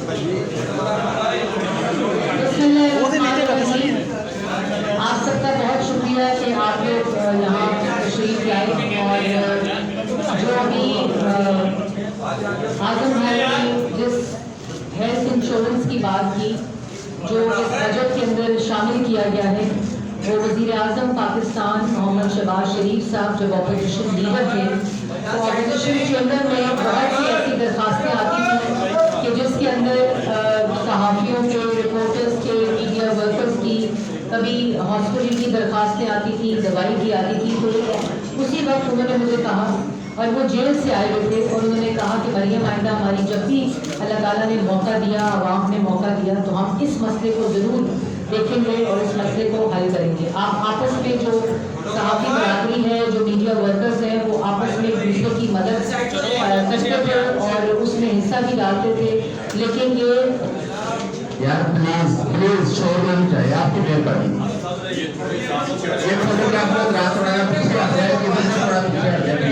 آپ سب کا بہت شکریہ کہ آپ لوگ یہاں تشریف لائے اور جو ابھی اعظم بھائی نے جس ہیلتھ انشورنس کی بات کی جو اس بجٹ کے اندر شامل کیا گیا ہے وہ وزیر اعظم پاکستان محمد شہباز شریف صاحب جب اپوزیشن لیڈر تھے تو اپوزیشن چیمبر میں بہت سی ایسی درخواستیں آتی تھیں کہ جس کے اندر صحافیوں کے رپورٹرز کے میڈیا ورکرز کی کبھی ہاسپٹل کی درخواستیں آتی تھیں دوائی کی آتی تھی تو اسی وقت انہوں نے مجھے کہا اور وہ جیل سے آئے ہوئے تھے اور انہوں نے کہا کہ مریم آئندہ ہماری جب بھی اللہ تعالیٰ نے موقع دیا عوام نے موقع دیا تو ہم اس مسئلے کو ضرور دیکھیں گے اور اس مسئلے کو حل کریں گے. آپ آپس میں جو صحافی برادری ہے جو میڈیا ورکرز ہیں وہ آپس میں ایک دوسرے کی مدد کرتے تھے اور اس میں حصہ بھی ڈالتے تھے لیکن یہ یار پلیز شور میں نہیں چاہیے آپ کی مہربانی ایک فوٹوگراف رات ہو رہا ہے پیچھے آ رہا ہے کہ تھوڑا پیچھے آ جائے.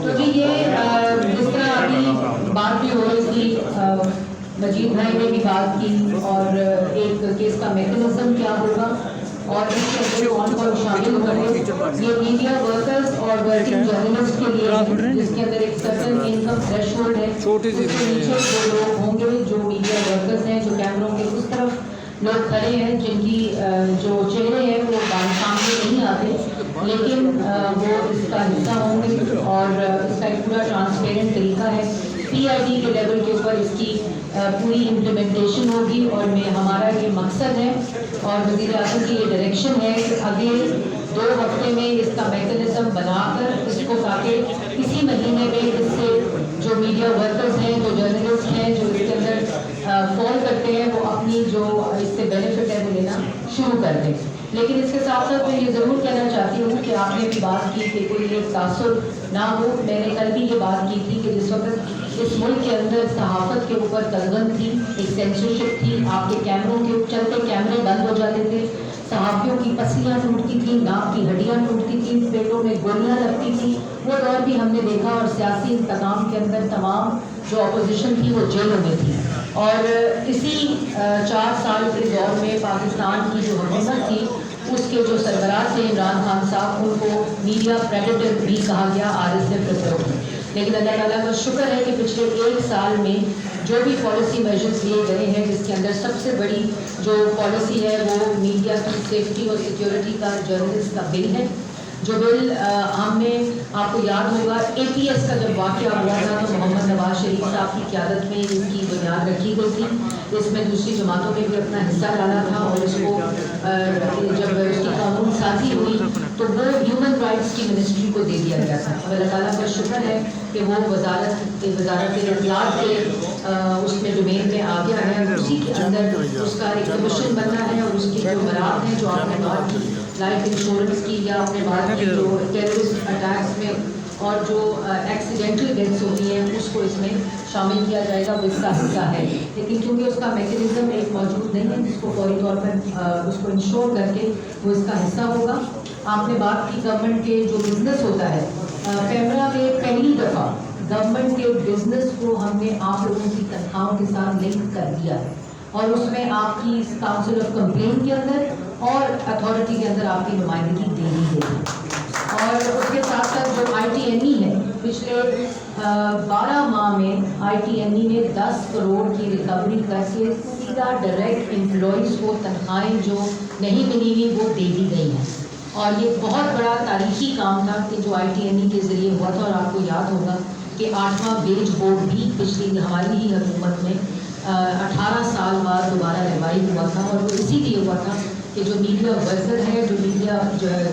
تو جی یہ جس طرح ابھی بات بھی ہو رہی تھی مجید بھائی نے بھی بات کی اور ایک کیس کا میکنزم کیا ہوگا اور اس کے اندر کون کون شامل کرے یہ میڈیا ورکرز اور ورکنگ جرنلسٹ کے لیے جس کے اندر ایک سرٹن انکم تھریش ہولڈ ہے اس کے نیچے جو لوگ ہوں گے جو میڈیا ورکرز ہیں جو کیمروں کے اس طرف لوگ کھڑے ہیں جن کی جو چہرے ہیں وہ سامنے نہیں آتے لیکن وہ اس کا حصہ ہوں گے اور اس کا ایک پورا ٹرانسپیرنٹ طریقہ ہے. PID کے لیول کے اوپر اس کی پوری امپلیمنٹیشن ہوگی اور ہمارا یہ مقصد ہے اور وزیر اعظم کی یہ ڈائریکشن ہے کہ اگلے 2 ہفتے میں اس کا میکنزم بنا کر اس کو تاکہ اسی مہینے میں اس سے جو میڈیا ورکرز ہیں جو جرنلسٹ ہیں جو اس کے اندر فال کرتے ہیں وہ اپنی جو اس سے بینیفٹ ہے وہ لینا شروع کر دیں. لیکن اس کے ساتھ ساتھ میں یہ ضرور کہنا چاہتی ہوں کہ آپ نے بھی بات کی کہ کوئی ایک تاثر نہ ہو. میں نے کل بھی یہ بات کی تھی کہ جس وقت اس ملک کے اندر صحافت کے اوپر تلغن تھی ایک سینسرشپ تھی آپ کے کیمروں کے چلتے کیمرے بند ہو جاتے تھے صحافیوں کی پسلیاں ٹوٹتی تھیں ناک کی ہڈیاں ٹوٹتی تھیں پیٹوں میں گولیاں لگتی تھیں وہ دور بھی ہم نے دیکھا اور سیاسی انتقام کے اندر تمام جو اپوزیشن تھی وہ جیلوں میں تھی اور اسی 4 سال کے دور میں پاکستان کی جو حکومت تھی اس کے جو سربراہ تھے عمران خان صاحب ان کو میڈیا پریڈیٹر بھی کہا گیا RSF رپورٹ میں. لیکن اللہ تعالیٰ کا شکر ہے کہ پچھلے 1 سال میں جو بھی پالیسی میجرز لیے گئے ہیں جس کے اندر سب سے بڑی جو پالیسی ہے وہ میڈیا کی سیفٹی اور سیکیورٹی کا جرنلسٹ کا بل ہے جو بل ہم نے آپ کو یاد ہوگا APS کا جب واقعہ ہوا تھا تو محمد نواز شریف صاحب کی قیادت میں اس کی بنیاد رکھی گئی تھی. اس میں دوسری جماعتوں نے بھی اپنا حصہ ڈالا تھا اور اس کو جب اس کی قانون سازی ہوئی تو وہ ہیومن رائٹس کی منسٹری کو دے دیا گیا تھا. اب اللہ تعالیٰ کا شکر ہے کہ وہ وزارت اطلاعات کے اس میں ڈومین میں آ گیا ہے. اسی کے اندر اس کا ایک کمیشن بننا ہے اور اس کی جو برات ہیں جو آپ نے بات کی لائف انشورنس کی یا آپ نے بات کی جو ٹیررسٹ اٹیکس میں اور جو ایکسیڈنٹل ڈیتھس ہوتی ہیں اس کو اس میں شامل کیا جائے گا وہ اس کا حصہ ہے. لیکن کیونکہ اس کا میکنزم ایک موجود نہیں ہے جس کو فوری طور پر اس کو انشور کر کے وہ اس کا حصہ ہوگا. آپ نے بات کی گورنمنٹ کے جو بزنس ہوتا ہے پیمرا میں پہلی دفعہ گورنمنٹ کے بزنس کو ہم نے آپ لوگوں کی تنخواہوں کے ساتھ لنک کر دیا ہے اور اس میں آپ کی کاؤنسل آف کمپلین کے اندر اور اتھارٹی کے اندر آپ کی نمائندگی دے دی گئی ہے. اور اس کے ساتھ ساتھ جو ITME ہے پچھلے 12 ماہ میں ITME نے 10 کروڑ کی ریکوری کر کے سیدھا ڈائریکٹ امپلائیز کو تنخواہیں جو نہیں ملی ہوئی وہ دے دی گئی ہیں اور یہ بہت بڑا تاریخی کام تھا کہ جو ITME کے ذریعے ہوا تھا. اور آپ کو یاد ہوگا کہ 8واں ویج بورڈ بھی پچھلی ہماری ہی حکومت میں 18 سال بعد دوبارہ ریوائو ہوا تھا اور وہ اسی لیے ہوا تھا کہ جو میڈیا ورکر ہے جو میڈیا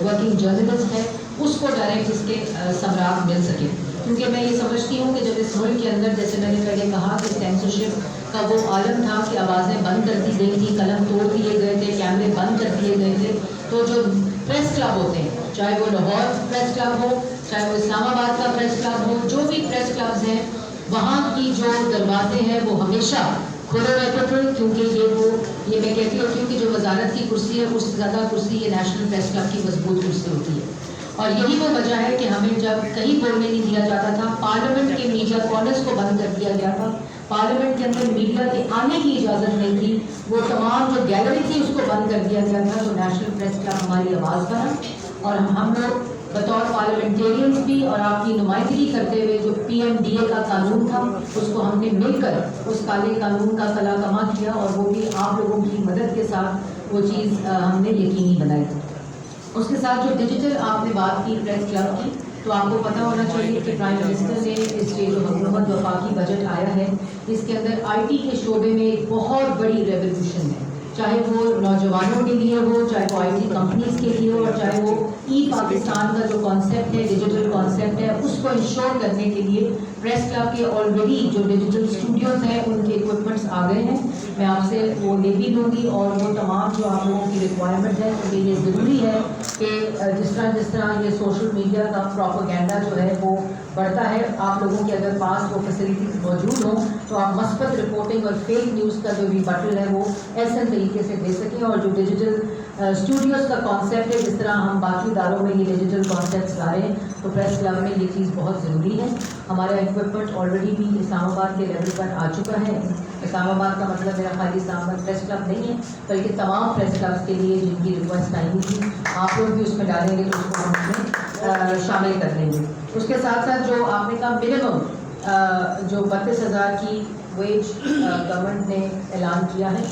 ورکنگ جرنلسٹ ہے اس کو ڈائریکٹ اس کے ثمرات مل سکے. کیونکہ میں یہ سمجھتی ہوں کہ جب اس ملک کے اندر جیسے میں نے پہلے کہا کہ سینسرشپ کا وہ عالم تھا کہ آوازیں بند کر دی گئی تھی قلم توڑ دیے گئے تھے کیمرے بند کر دیے گئے تھے تو جو پریس کلب ہوتے ہیں چاہے وہ لاہور پریس کلب ہو چاہے وہ اسلام آباد کا پریس کلب ہو جو بھی پریس کلبز ہیں وہاں کی جو دروازے ہیں وہ ہمیشہ کھلے رہتے تھے. کیونکہ یہ میں کہتی ہوتی ہوں کہ جو وزارت کی کرسی ہے اس سے زیادہ کرسی یہ نیشنل پریس کلب کی مضبوط کرسی ہوتی ہے اور یہی وہ وجہ ہے کہ ہمیں جب کہیں بولنے نہیں دیا جاتا تھا، پارلیمنٹ کے میڈیا کارنرز کو بند کر دیا گیا تھا، پارلیمنٹ کے اندر میڈیا کے آنے کی اجازت نہیں تھی، وہ تمام جو گیلری تھی اس کو بند کر دیا گیا تھا، تو نیشنل پریس کلب ہماری آواز بنا اور ہم لوگ بطور پارلیمنٹیرینز بھی اور آپ کی نمائندگی کرتے ہوئے جو PMDA کا قانون تھا اس کو ہم نے مل کر اس کالے قانون کا کلا کما کیا، اور وہ بھی آپ لوگوں کی مدد کے ساتھ وہ چیز ہم نے یقینی بنائی۔ اس کے ساتھ جو ڈیجیٹل آپ نے بات کی پریس کلب کی، تو آپ کو پتہ ہونا چاہیے کہ پرائم منسٹر نے اس سے جو حکومت وفاقی بجٹ آیا ہے اس کے اندر IT کے شعبے میں ایک بہت بڑی ریولیوشن ہے، چاہے وہ نوجوانوں کے لیے ہو، چاہے وہ IT کمپنیز کے لیے ہو، اور چاہے وہ پاکستان کا جو کانسیپٹ ہے، ڈیجیٹل کانسیپٹ ہے، اس کو انشور کرنے کے لیے پریس کلب کے آلریڈی جو ڈیجیٹل اسٹوڈیوز ہیں ان کے اکوپمنٹس آ گئے ہیں۔ میں آپ سے وہ لے بھی لوں گی، اور وہ تمام جو آپ لوگوں کی ریکوائرمنٹ ہے، کیونکہ یہ ضروری ہے کہ جس طرح یہ سوشل میڈیا کا پروپیگنڈا جو ہے وہ بڑھتا ہے، آپ لوگوں کے اگر پاس وہ فیسلٹیز موجود ہوں تو آپ مثبت رپورٹنگ اور فیک نیوز کا جو بھی بٹل ہے وہ ایسے طریقے سے دے سکیں، اور جو ڈیجیٹل اسٹوڈیوز کا کانسیپٹ ہے، جس طرح ہم باقی اداروں میں یہ ڈیجیٹل کانسیپٹس لا رہے ہیں، تو پریس کلب میں یہ چیز بہت ضروری ہے۔ ہمارا اکوپمنٹ آلریڈی بھی اسلام آباد کے لیول پر آ چکا ہے۔ اسلام آباد کا مطلب میرا خالی اسلام آباد پریس کلب نہیں ہے، بلکہ تمام پریس کلبس کے لیے جن کی ریکویسٹ آئی ہوئی تھی، آپ لوگ بھی اس میں ڈالیں گے تو اس کو ہم اس میں شامل کر لیں گے۔ اس کے ساتھ ساتھ جو آپ نے کہا منیمم جو 32,000 کی ویج گورنمنٹ نے اعلان کیا ہے،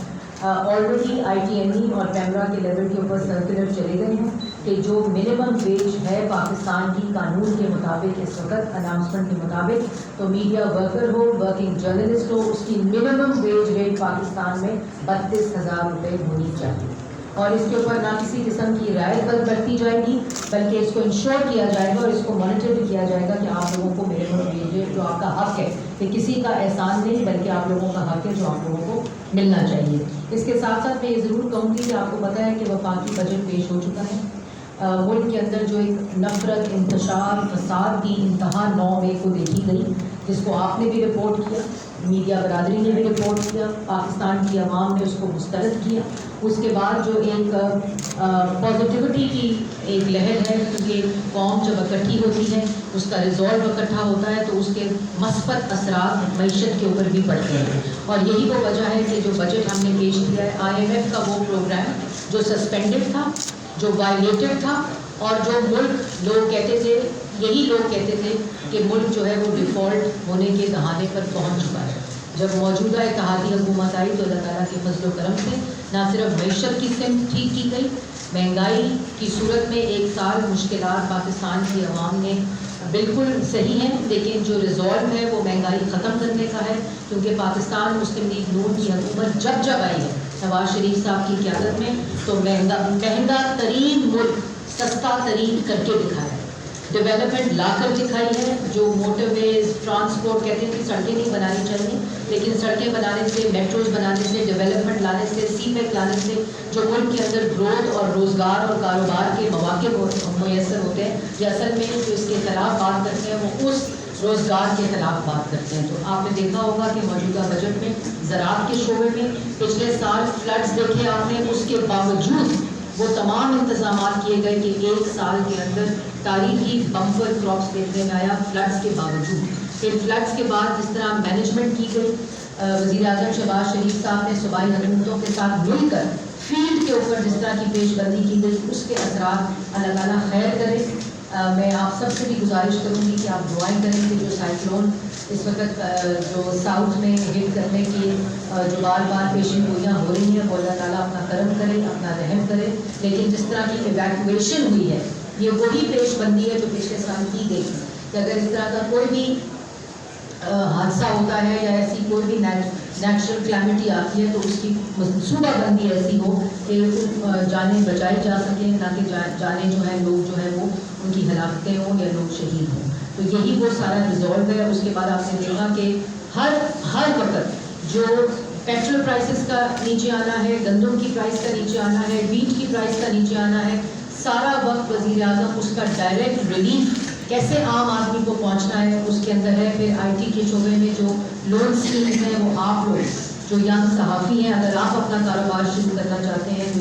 آلریڈی ITME اور پیمرا کے لیول کے اوپر سرکولر چلے گئے ہیں کہ جو منیمم ویج ہے پاکستان کی قانون کے مطابق، اس وقت اناؤنسمنٹ کے مطابق، تو میڈیا ورکر ہو، ورکنگ جرنلسٹ ہو، اس کی منیمم ویج ریٹ پاکستان میں 32,000 روپے ہونی چاہیے، اور اس کے اوپر نہ کسی قسم کی رعایت برتی جائے گی، بلکہ اس کو انشور کیا جائے گا اور اس کو مانیٹر بھی کیا جائے گا کہ آپ لوگوں کو منیمم ویج جو آپ کا حق ہے، کہ کسی کا احسان نہیں بلکہ آپ لوگوں کا حق ہے جو آپ لوگوں کو ملنا چاہیے۔ اس کے ساتھ ساتھ میں یہ ضرور کہوں گی کہ آپ کو پتہ ہے کہ وفاقی بجٹ پیش ہو چکا ہے۔ ملک کے اندر جو ایک نفرت، انتشار، فساد کی انتہا 9 مئی کو دیکھی گئی، جس کو آپ نے بھی رپورٹ کیا، میڈیا برادری نے بھی رپورٹ کیا، پاکستان کی عوام نے اس کو مسترد کیا۔ اس کے بعد جو ایک پازیٹیوٹی کی ایک لہر ہے، کیونکہ قوم جب اکٹھی ہوتی ہے اس کا ریزولو اکٹھا ہوتا ہے تو اس کے مثبت اثرات معیشت کے اوپر بھی پڑتے ہیں، اور یہی وہ وجہ ہے کہ جو بجٹ ہم نے پیش کیا ہے، IMF کا وہ پروگرام جو سسپینڈڈ تھا، جو وائلیٹڈ تھا، اور جو ملک لوگ کہتے تھے، یہی لوگ کہتے تھے کہ ملک جو ہے وہ ڈیفالٹ ہونے کے دہانے پر پہنچ چکا ہے۔ جب موجودہ اتحادی حکومت آئی تو اللہ تعالیٰ کے فضل و کرم سے نہ صرف معیشت کی سمت ٹھیک کی گئی، مہنگائی کی صورت میں 1 سال مشکلات پاکستان کی عوام نے بالکل صحیح ہیں، لیکن جو ریزولو ہے وہ مہنگائی ختم کرنے کا ہے، کیونکہ پاکستان مسلم لیگ نون کی حکومت جب آئی ہے نواز شریف صاحب کی قیادت میں، تو مہنگا ترین ملک سستا ترین کر کے دکھایا ہے، ڈیولپمنٹ لا کر دکھائی ہے۔ جو موٹر ویز، ٹرانسپورٹ، کہتے ہیں کہ سڑکیں نہیں بنانی چاہیے، لیکن سڑکیں بنانے سے، میٹروز بنانے سے، ڈیولپمنٹ لانے سے، سی پیک لانے سے جو ملک کے اندر گروتھ اور روزگار اور کاروبار کے مواقع میسر ہوتے ہیں، یہ اصل میں جو اس کے خلاف بات کرتے ہیں وہ اس روزگار کے خلاف بات کرتے ہیں۔ تو آپ نے دیکھا ہوگا کہ موجودہ بجٹ میں زراعت کے شعبے میں پچھلے سال فلڈز دیکھے آپ نے، اس کے باوجود وہ تمام انتظامات کیے گئے کہ 1 سال کے اندر تاریخی بمپر کراپس دیکھنے میں آیا فلڈز کے باوجود۔ پھر فلڈز کے بعد جس طرح مینجمنٹ کی گئی، وزیر اعظم شہباز شریف صاحب نے صوبائی حکومتوں کے ساتھ مل کر فیلڈ کے اوپر جس طرح کی پیش بندی کی گئی، اس کے اثرات اللہ تعالیٰ خیر کرے۔ میں آپ سب سے بھی گزارش کروں گی کہ آپ دعائیں کریں کہ جو سائیکلون اس وقت جو ساؤتھ میں ہٹ کرنے کی جو بار بار پیشن گوئیاں ہو رہی ہیں، وہ اللہ تعالیٰ اپنا کرم کرے، اپنا رحم کرے، لیکن جس طرح کی ایویکویشن ہوئی ہے یہ وہی پیش بندی ہے جو پچھلے سال کی گئی کہ اگر اس طرح کا کوئی بھی حادثہ ہوتا ہے یا ایسی کوئی بھی نیچرل کلیمٹی آتی ہے تو اس کی منصوبہ بندی ایسی ہو کہ جانیں بچائی جا سکیں، تاکہ جانیں جو ہے لوگ جو ہے وہ ان کی ہلاکتیں ہوں یا لوگ شہید ہوں۔ تو یہی وہ سارا ریزولو ہے۔ اس کے بعد آپ نے دیکھا کہ ہر وقت جو پیٹرول پرائسز کا نیچے آنا ہے، گندم کی پرائس کا نیچے آنا ہے، ویٹ کی پرائس کا نیچے آنا ہے، سارا وقت وزیر اعظم اس کا ڈائریکٹ ریلیف کیسے عام آدمی کو پہنچنا ہے اس کے اندر ہے۔ پھر IT کے شعبے میں جو لون اسکیمز ہیں وہ آپ لوگ جو ینگ صحافی ہیں، اگر آپ اپنا کاروبار شروع کرنا چاہتے ہیں تو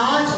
8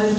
IT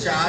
4